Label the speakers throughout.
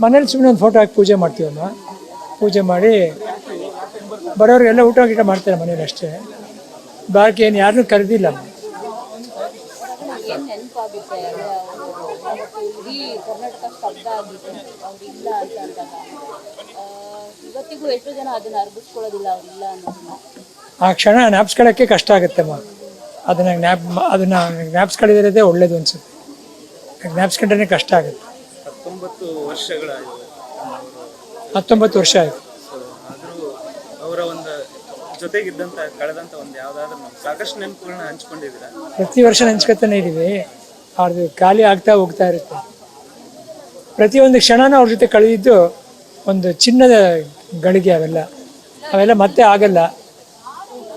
Speaker 1: ಮನೇಲಿ ಸುಮ್ಮನೆ ಒಂದು ಫೋಟೋ ಹಾಕಿ ಪೂಜೆ ಮಾಡ್ತೀವಮ್ಮ. ಪೂಜೆ ಮಾಡಿ ಬರೋರಿಗೆಲ್ಲ ಊಟ ಗೀಟ ಮಾಡ್ತಾರೆ ಮನೇಲಿ ಅಷ್ಟೇ. ಬಾಕಿ ಏನು ಯಾರನ್ನೂ ಕರೆದಿಲ್ಲ.
Speaker 2: ಏನ್ ನೆನಪಾಗುತ್ತೆ ಇಡೀ ಕರ್ನಾಟಕ ಸ್ತಬ್ಧ ಆಗಿತ್ತು ಅವ್ರು ಇಲ್ಲ ಅಂತ ಅಂದಾಗ. ಇವತ್ತಿಗೂ ಎಷ್ಟೋ ಜನ ಅದನ್ನ ಅರ್ಗಿಸ್ಕೊಳ್ಳೋದಿಲ್ಲ ಅವ್ರಿಲ್ಲ ಅನ್ನೋದನ್ನ.
Speaker 1: ಆ ಕ್ಷಣ ಜ್ಞಾಪಿಸ್ಕೊಳ್ಳೋಕ್ಕೆ ಕಷ್ಟ ಆಗುತ್ತಮ್ಮ. ಅದನ್ನ ಜ್ಞಾಪಿಸ್ಕೊಳ್ಳೋದಿರೋದೇ ಒಳ್ಳೇದು ಅನ್ಸುತ್ತೆ. ಜ್ಞಾಪಿಸ್ಕೊಂಡ್ರೆ ಕಷ್ಟ ಆಗುತ್ತೆ. 19 ವರ್ಷ ಆಯಿತು.
Speaker 3: ಆದರೂ ಅವರ ಒಂದು ಜೊತೆಗಿದ್ದಂಥ ಕಳೆದಂಥ ಒಂದು ಯಾವುದಾದ್ರೂ ಸಾಕಷ್ಟು ನೆನಪುಗಳನ್ನ ಹಂಚ್ಕೊಂಡಿದ್ದೀರಾ?
Speaker 1: ಪ್ರತಿ ವರ್ಷ ನೆನ್ಸ್ಕೊತಾನೆ ಇದ್ದೀವಿ. ಅವ್ರದ್ದು ಖಾಲಿ ಆಗ್ತಾ ಹೋಗ್ತಾ ಇರುತ್ತೆ. ಪ್ರತಿಯೊಂದು ಕ್ಷಣನೂ ಅವ್ರ ಜೊತೆ ಕಳೆದಿದ್ದು ಒಂದು ಚಿನ್ನದ ಗಳಿಗೆ. ಅವೆಲ್ಲ ಮತ್ತೆ ಆಗಲ್ಲ.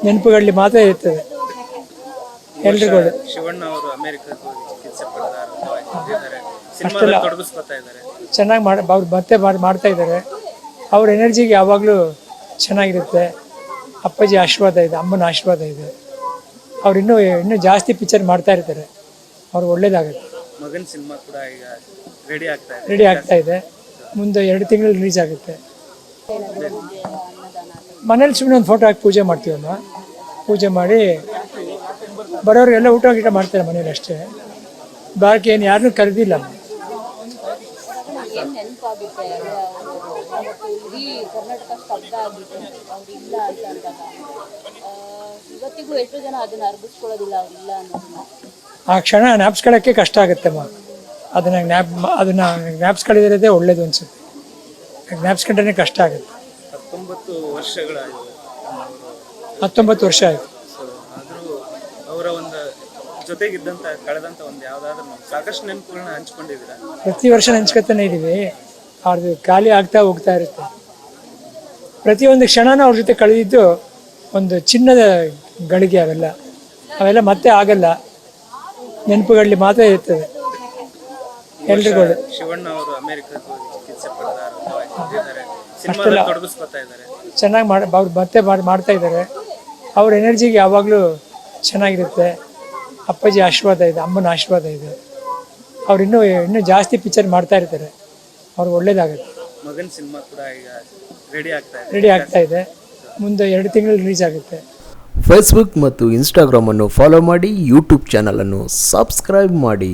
Speaker 1: ನೆನಪುಗಳಲ್ಲಿ ಮಾತ್ರ ಇರ್ತದೆ ಎಲ್ರಿಗೂ.
Speaker 3: ಶಿವಣ್ಣ ಅವರು ಅಮೆರಿಕಕ್ಕೆ ಹೋಗಿ ಚಿಕಿತ್ಸೆ ಪಡೆದಿದ್ದಾರೆ, ತೊಡಗಿಸ್ಕೊತಾ ಇದ್ದಾರೆ,
Speaker 1: ಚೆನ್ನಾಗಿ ಅವ್ರು ಮತ್ತೆ ಮಾಡ್ತಾ ಇದ್ದಾರೆ. ಅವ್ರ ಎನರ್ಜಿಗೆ ಯಾವಾಗಲೂ ಚೆನ್ನಾಗಿರುತ್ತೆ. ಅಪ್ಪಾಜಿ ಆಶೀರ್ವಾದ ಇದೆ, ಅಮ್ಮನ ಆಶೀರ್ವಾದ ಇದೆ. ಅವ್ರು ಇನ್ನೂ ಜಾಸ್ತಿ ಪಿಕ್ಚರ್ ಮಾಡ್ತಾ ಇರ್ತಾರೆ. ಅವ್ರು ಒಳ್ಳೇದಾಗುತ್ತೆ.
Speaker 3: ಮಗನ ಸಿನಿಮಾ ಕೂಡ ಈಗ
Speaker 1: ರೆಡಿ ಆಗ್ತಾ ಇದೆ. ಮುಂದೆ 2 ತಿಂಗಳು ರಿಲೀಸ್ ಆಗುತ್ತೆ. ಮನೇಲಿ ಸುಮ್ಮನೆ ಒಂದು ಫೋಟೋ ಹಾಕಿ ಪೂಜೆ ಮಾಡ್ತೀವಮ್ಮ. ಪೂಜೆ ಮಾಡಿ ಬರೋರಿಗೆಲ್ಲ ಊಟ ಗೀಟ ಮಾಡ್ತಾರೆ ಮನೇಲಿ ಅಷ್ಟೇ. ಬಾಕಿ ಏನು ಯಾರನ್ನೂ ಕರೆದಿಲ್ಲ.
Speaker 2: ಏನ್ ನೆನಪಾಗುತ್ತೆ ಇಡೀ ಕರ್ನಾಟಕ ಸ್ತಬ್ಧ ಆಗಿತ್ತು ಅವ್ರು ಇಲ್ಲ ಅಂತ ಅಂದಾಗ. ಇವತ್ತಿಗೂ ಎಷ್ಟೋ ಜನ ಅದನ್ನ ಅರ್ಗಿಸ್ಕೊಳ್ಳೋದಿಲ್ಲ ಅವ್ರಿಲ್ಲ ಅನ್ನೋದನ್ನ.
Speaker 1: ಆ ಕ್ಷಣ ಜ್ಞಾಪಿಸ್ಕೊಳ್ಳೋಕ್ಕೆ ಕಷ್ಟ ಆಗುತ್ತಮ್ಮ. ಅದನ್ನ ಜ್ಞಾಪಿಸ್ಕೊಳ್ಳೋದಿರೋದೇ ಒಳ್ಳೇದು ಅನ್ಸುತ್ತೆ. ಜ್ಞಾಪಿಸ್ಕೊಂಡ್ರೆ ಕಷ್ಟ ಆಗುತ್ತೆ. 19 ವರ್ಷ ಆಯಿತು.
Speaker 3: ಆದರೂ ಅವರ ಒಂದು ಜೊತೆಗಿದ್ದಂಥ ಕಳೆದಂಥ ಒಂದು ಯಾವುದಾದ್ರೂ ಸಾಕಷ್ಟು ನೆನಪುಗಳನ್ನ ಹಂಚ್ಕೊಂಡಿದ್ದೀರಾ?
Speaker 1: ಪ್ರತಿ ವರ್ಷ ನೆನ್ಸ್ಕೊತಾನೆ ಇದ್ದೀವಿ. ಅವ್ರದ್ದು ಖಾಲಿ ಆಗ್ತಾ ಹೋಗ್ತಾ ಇರುತ್ತೆ. ಪ್ರತಿಯೊಂದು ಕ್ಷಣನೂ ಅವ್ರ ಜೊತೆ ಕಳೆದಿದ್ದು ಒಂದು ಚಿನ್ನದ ಗಳಿಗೆ. ಅವೆಲ್ಲ ಮತ್ತೆ ಆಗಲ್ಲ. ನೆನಪುಗಳಲ್ಲಿ ಮಾತ್ರ ಇರ್ತದೆ ಎಲ್ರಿಗೂ.
Speaker 3: ಶಿವಣ್ಣ ಅವರು ಅಮೆರಿಕಕ್ಕೆ ಹೋಗಿ ಚಿಕಿತ್ಸೆ ಪಡೆದಿದ್ದಾರೆ, ತೊಡಗಿಸ್ಕೊತಾ ಇದ್ದಾರೆ,
Speaker 1: ಚೆನ್ನಾಗಿ ಅವ್ರು ಮತ್ತೆ ಮಾಡ್ತಾ ಇದ್ದಾರೆ. ಅವ್ರ ಎನರ್ಜಿಗೆ ಯಾವಾಗಲೂ ಚೆನ್ನಾಗಿರುತ್ತೆ. ಅಪ್ಪಾಜಿ ಆಶೀರ್ವಾದ ಇದೆ, ಅಮ್ಮನ ಆಶೀರ್ವಾದ ಇದೆ. ಅವ್ರು ಇನ್ನೂ ಜಾಸ್ತಿ ಪಿಕ್ಚರ್ ಮಾಡ್ತಾ ಇರ್ತಾರೆ. ಅವ್ರು ಒಳ್ಳೇದಾಗುತ್ತೆ.
Speaker 3: ಮಗನ ಸಿನಿಮಾ ಕೂಡ ಈಗ
Speaker 1: ರೆಡಿ ಆಗ್ತಾ ಇದೆ. ಮುಂದೆ 2 ತಿಂಗಳು ರಿಲೀಸ್ ಆಗುತ್ತೆ.
Speaker 4: ಫೇಸ್ಬುಕ್ ಮತ್ತು ಇನ್ಸ್ಟಾಗ್ರಾಮನ್ನು ಫಾಲೋ ಮಾಡಿ, ಯೂಟ್ಯೂಬ್ ಚಾನಲನ್ನು ಸಬ್ಸ್ಕ್ರೈಬ್ ಮಾಡಿ.